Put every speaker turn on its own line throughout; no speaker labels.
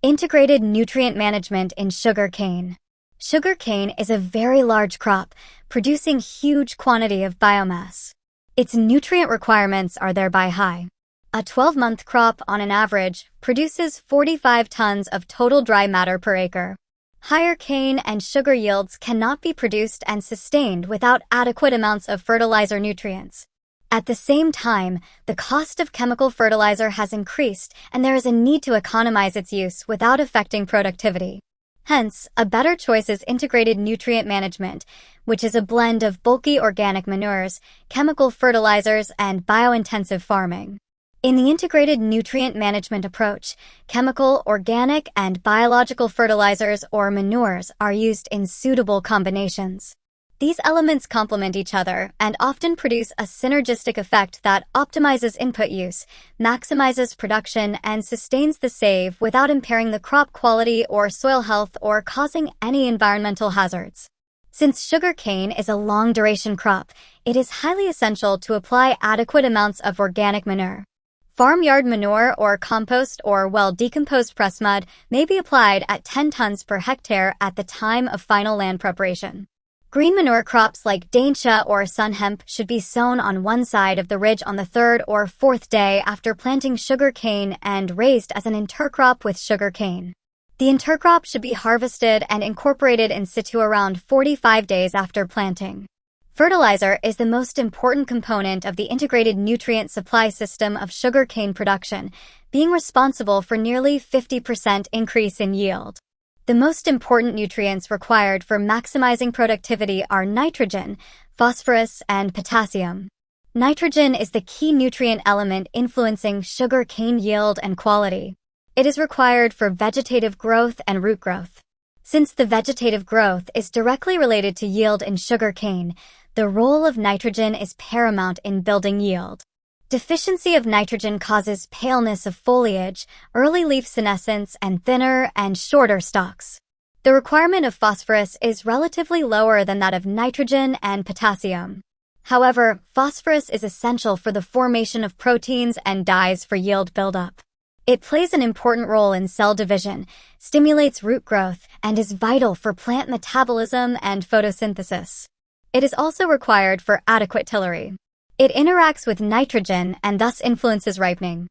Integrated nutrient management in sugar cane. Sugar cane is a very large crop, producing huge quantity of biomass. Its nutrient requirements are thereby high. A 12-month crop, on an average, produces 45 tons of total dry matter per acre. Higher cane and sugar yields cannot be produced and sustained without adequate amounts of fertilizer nutrients. At the same time, the cost of chemical fertilizer has increased, and there is a need to economize its use without affecting productivity. Hence, a better choice is integrated nutrient management, which is a blend of bulky organic manures, chemical fertilizers, and bio-intensive farming. In the integrated nutrient management approach, chemical, organic, and biological fertilizers or manures are used in suitable combinations. These elements complement each other and often produce a synergistic effect that optimizes input use, maximizes production, and sustains the save without impairing the crop quality or soil health or causing any environmental hazards. Since sugarcane is a long-duration crop, it is highly essential to apply adequate amounts of organic manure. Farmyard manure or compost or well-decomposed press mud may be applied at 10 tons per hectare at the time of final land preparation. Green manure crops like daintia or sun hemp should be sown on one side of the ridge on the third or fourth day after planting sugar cane and raised as an intercrop with sugar cane. The intercrop should be harvested and incorporated in situ around 45 days after planting. Fertilizer is the most important component of the integrated nutrient supply system of sugar cane production, being responsible for nearly 50% increase in yield. The most important nutrients required for maximizing productivity are nitrogen, phosphorus, and potassium. Nitrogen is the key nutrient element influencing sugar cane yield and quality. It is required for vegetative growth and root growth. Since the vegetative growth is directly related to yield in sugar cane, the role of nitrogen is paramount in building yield. Deficiency of nitrogen causes paleness of foliage, early leaf senescence, and thinner and shorter stalks. The requirement of phosphorus is relatively lower than that of nitrogen and potassium. However, phosphorus is essential for the formation of proteins and dyes for yield buildup. It plays an important role in cell division, stimulates root growth, and is vital for plant metabolism and photosynthesis. It is also required for adequate tillage. It interacts with nitrogen and thus influences ripening.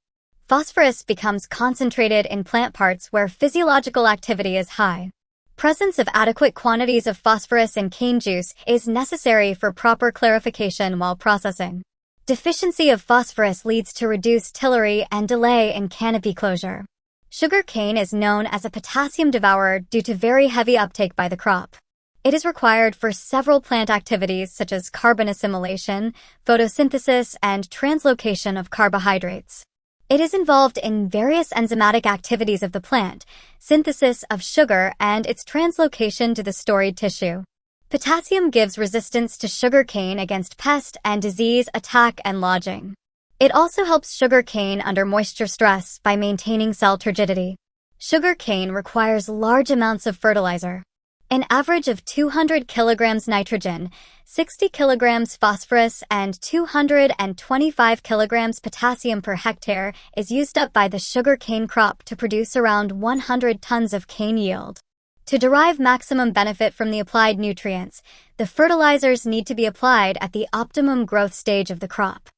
Phosphorus becomes concentrated in plant parts where physiological activity is high. Presence of adequate quantities of phosphorus in cane juice is necessary for proper clarification while processing. Deficiency of phosphorus leads to reduced tillage and delay in canopy closure. Sugar cane is known as a potassium devourer due to very heavy uptake by the crop. It is required for several plant activities such as carbon assimilation, photosynthesis, and translocation of carbohydrates. It is involved in various enzymatic activities of the plant, synthesis of sugar, and its translocation to the storied tissue. Potassium gives resistance to sugar cane against pest and disease attack and lodging. It also helps sugar cane under moisture stress by maintaining cell turgidity. Sugar cane requires large amounts of fertilizer. An average of 200 kilograms nitrogen, 60 kilograms phosphorus, and 225 kilograms potassium per hectare is used up by the sugar cane crop to produce around 100 tons of cane yield. To derive maximum benefit from the applied nutrients, the fertilizers need to be applied at the optimum growth stage of the crop.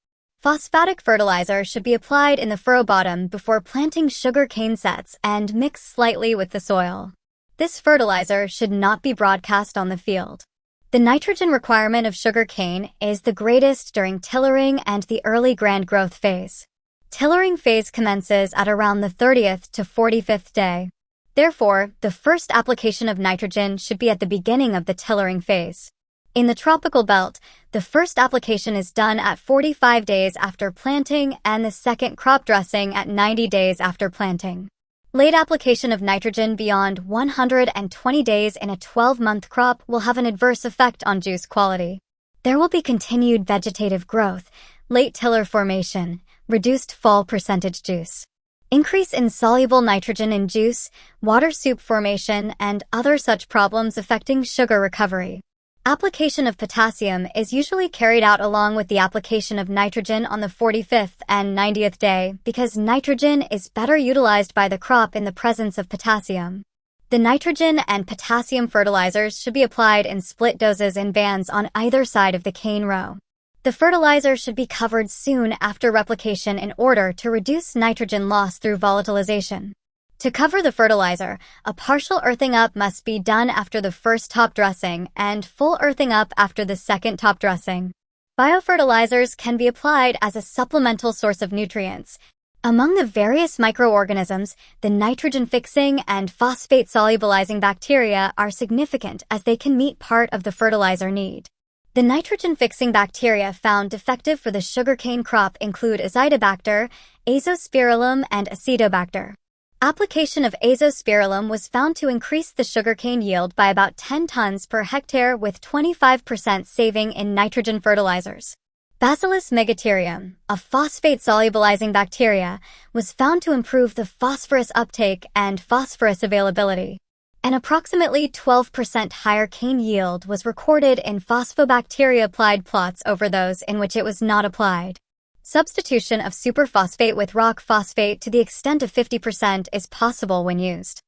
Phosphatic fertilizer should be applied in the furrow bottom before planting sugar cane sets and mix slightly with the soil. This fertilizer should not be broadcast on the field. The nitrogen requirement of sugar cane is the greatest during tillering and the early grand growth phase. Tillering phase commences at around the 30th to 45th day. Therefore, the first application of nitrogen should be at the beginning of the tillering phase. In the tropical belt, the first application is done at 45 days after planting and the second crop dressing at 90 days after planting. Late application of nitrogen beyond 120 days in a 12-month crop will have an adverse effect on juice quality. There will be continued vegetative growth, late tiller formation, reduced fall percentage juice, increase in soluble nitrogen in juice, water soup formation, and other such problems affecting sugar recovery. Application of potassium is usually carried out along with the application of nitrogen on the 45th and 90th day because nitrogen is better utilized by the crop in the presence of potassium. The nitrogen and potassium fertilizers should be applied in split doses in bands on either side of the cane row. The fertilizer should be covered soon after replication in order to reduce nitrogen loss through volatilization. To cover the fertilizer, a partial earthing up must be done after the first top dressing and full earthing up after the second top dressing. Biofertilizers can be applied as a supplemental source of nutrients. Among the various microorganisms, the nitrogen-fixing and phosphate-solubilizing bacteria are significant as they can meet part of the fertilizer need. The nitrogen-fixing bacteria found defective for the sugarcane crop include Azotobacter, Azospirillum, and Acetobacter. Application of Azospirillum was found to increase the sugarcane yield by about 10 tons per hectare with 25% saving in nitrogen fertilizers. Bacillus megaterium, a phosphate-solubilizing bacteria, was found to improve the phosphorus uptake and phosphorus availability. An approximately 12% higher cane yield was recorded in phosphobacteria-applied plots over those in which it was not applied. Substitution of superphosphate with rock phosphate to the extent of 50% is possible when used.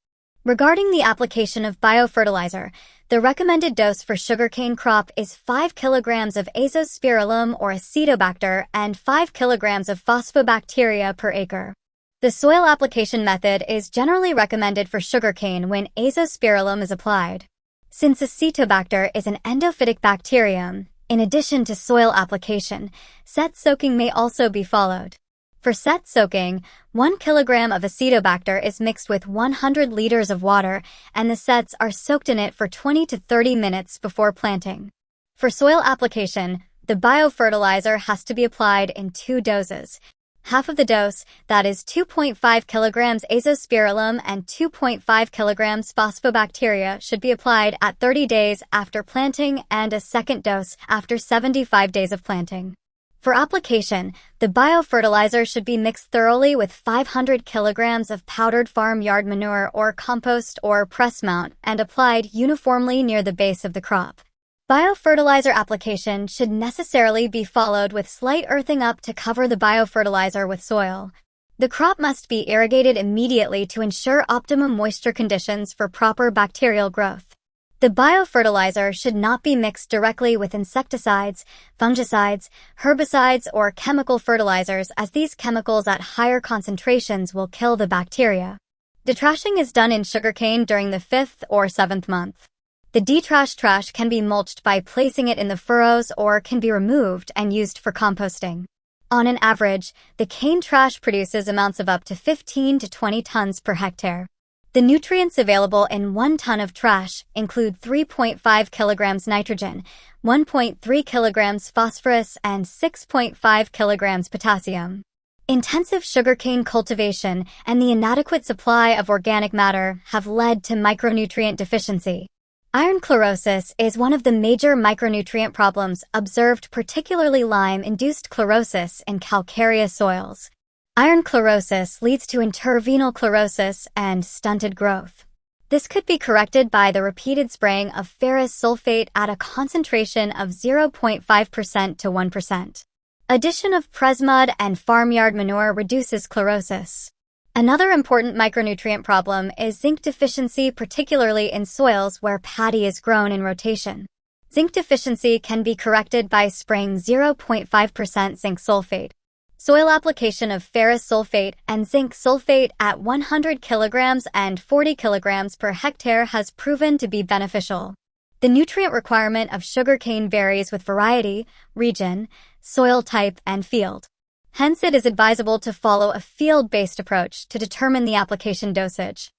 Regarding the application of biofertilizer, the recommended dose for sugarcane crop is 5 kilograms of Azospirillum or Acetobacter and 5 kilograms of phosphobacteria per acre. The soil application method is generally recommended for sugarcane when Azospirillum is applied. Since Acetobacter is an endophytic bacterium, in addition to soil application, set soaking may also be followed. For set soaking, 1 kilogram of Acetobacter is mixed with 100 liters of water and the sets are soaked in it for 20 to 30 minutes before planting. For soil application, the biofertilizer has to be applied in 2 doses. Half of the dose, that is 2.5 kilograms Azospirillum and 2.5 kilograms phosphobacteria, should be applied at 30 days after planting and a second dose after 75 days of planting. For application, the biofertilizer should be mixed thoroughly with 500 kilograms of powdered farmyard manure or compost or press mount and applied uniformly near the base of the crop. Biofertilizer application should necessarily be followed with slight earthing up to cover the biofertilizer with soil. The crop must be irrigated immediately to ensure optimum moisture conditions for proper bacterial growth. The biofertilizer should not be mixed directly with insecticides, fungicides, herbicides, or chemical fertilizers as these chemicals at higher concentrations will kill the bacteria. Detrashing is done in sugarcane during the 5th or 7th month. The detrashed trash can be mulched by placing it in the furrows or can be removed and used for composting. On an average, the cane trash produces amounts of up to 15 to 20 tons per hectare. The nutrients available in 1 ton of trash include 3.5 kilograms nitrogen, 1.3 kilograms phosphorus, and 6.5 kilograms potassium. Intensive sugarcane cultivation and the inadequate supply of organic matter have led to micronutrient deficiency. Iron chlorosis is one of the major micronutrient problems observed, particularly lime-induced chlorosis in calcareous soils. Iron chlorosis leads to intervenal chlorosis and stunted growth. This could be corrected by the repeated spraying of ferrous sulfate at a concentration of 0.5% to 1%. Addition of presmud and farmyard manure reduces chlorosis. Another important micronutrient problem is zinc deficiency, particularly in soils where paddy is grown in rotation. Zinc deficiency can be corrected by spraying 0.5% zinc sulfate. Soil application of ferrous sulfate and zinc sulfate at 100 kilograms and 40 kilograms per hectare has proven to be beneficial. The nutrient requirement of sugarcane varies with variety, region, soil type, and field. Hence, it is advisable to follow a field-based approach to determine the application dosage.